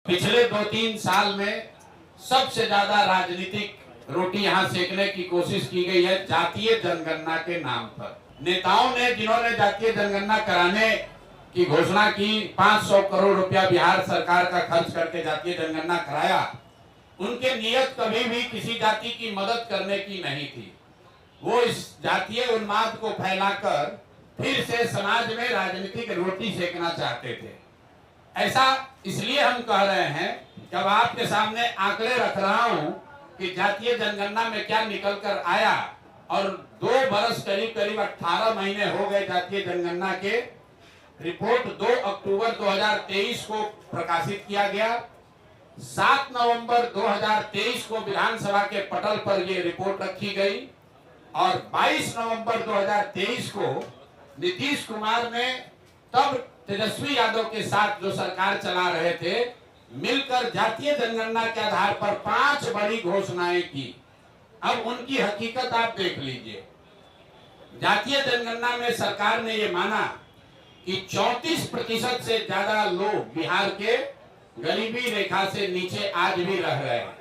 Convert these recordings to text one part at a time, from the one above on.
पिछले 2-3 साल में सबसे ज्यादा राजनीतिक रोटी यहाँ सेकने की कोशिश की गई है जातीय जनगणना के नाम पर। नेताओं ने जिन्होंने जातीय जनगणना कराने की घोषणा की, 500 करोड़ रुपया बिहार सरकार का खर्च करके जातीय जनगणना कराया, उनके नियत कभी भी किसी जाति की मदद करने की नहीं थी। वो इस जातीय उन्माद को फैलाकर फिर से समाज में राजनीतिक रोटी सेकना चाहते थे। ऐसा इसलिए हम कह रहे हैं कि अब आपके सामने आंकड़े रख रहा हूं कि जातीय जनगणना में क्या निकल कर आया, और 2 बरस करीब 18 महीने हो गए जातीय जनगणना के। रिपोर्ट 2 अक्टूबर 2023 को प्रकाशित किया गया। 7 नवंबर 2023 को विधानसभा के पटल पर यह रिपोर्ट रखी गई और 22 नवंबर 2023 को नीतीश कुमार ने तब तेजस्वी यादव के साथ जो सरकार चला रहे थे मिलकर जातीय जनगणना के आधार पर 5 बड़ी घोषणाएं की। अब उनकी हकीकत आप देख लीजिए। जातीय जनगणना में सरकार ने ये माना कि 34% से ज्यादा लोग बिहार के गरीबी रेखा से नीचे आज भी रह रहे हैं।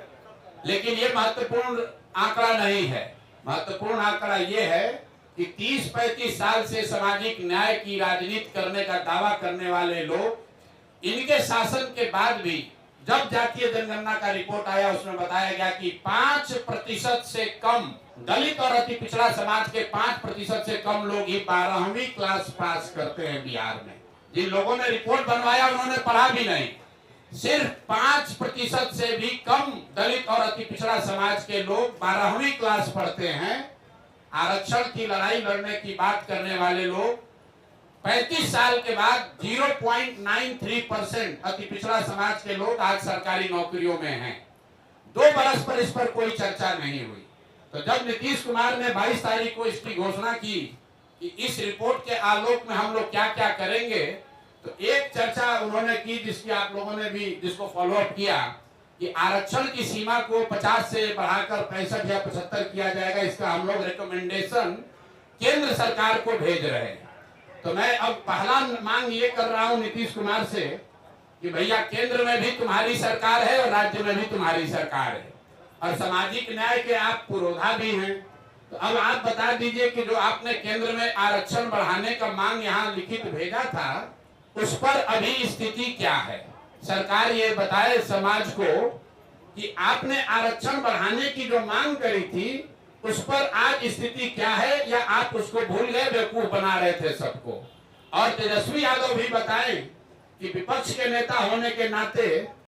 लेकिन ये महत्वपूर्ण आंकड़ा नहीं है। महत्वपूर्ण आंकड़ा ये है कि 30-35 साल से सामाजिक न्याय की राजनीति करने का दावा करने वाले लोग, इनके शासन के बाद भी जब जातीय जनगणना का रिपोर्ट आया उसमें बताया गया कि 5% से कम दलित और अति पिछड़ा समाज के 5% से कम लोग ही 12वीं क्लास पास करते हैं बिहार में। जिन लोगों ने रिपोर्ट बनवाया उन्होंने पढ़ा भी नहीं। सिर्फ 5% से भी कम दलित और अति पिछड़ा समाज के लोग 12वीं क्लास पढ़ते हैं। आरक्षण की लड़ाई लड़ने की बात करने वाले लोग 35 साल के बाद 0.93% अति पिछड़ा समाज के लोग आज सरकारी नौकरियों में हैं। 2 बरस पर इस पर कोई चर्चा नहीं हुई। तो जब नीतीश कुमार ने 22 तारीख को इसकी घोषणा की कि इस रिपोर्ट के आलोक में हम लोग क्या क्या करेंगे, तो एक चर्चा उन्होंने की जिसकी आप लोगों ने भी जिसको फॉलोअप किया कि आरक्षण की सीमा को 50 से बढ़ाकर 65 या 75 किया जाएगा। इसका हम लोग रिकमेंडेशन केंद्र सरकार को भेज रहे हैं। तो मैं अब पहला मांग ये कर रहा हूं नीतीश कुमार से कि भैया केंद्र में भी तुम्हारी सरकार है और राज्य में भी तुम्हारी सरकार है और सामाजिक न्याय के आप पुरोधा भी हैं। तो अब आप बता दीजिए कि जो आपने केंद्र में आरक्षण बढ़ाने का मांग यहाँ लिखित भेजा था उस पर अभी स्थिति क्या है। सरकार ये बताए समाज को कि आपने आरक्षण बढ़ाने की जो मांग करी थी उस पर आज स्थिति क्या है, या आप उसको भूल गए, बेवकूफ बना रहे थे सबको। और तेजस्वी यादव भी बताएं कि विपक्ष के नेता होने के नाते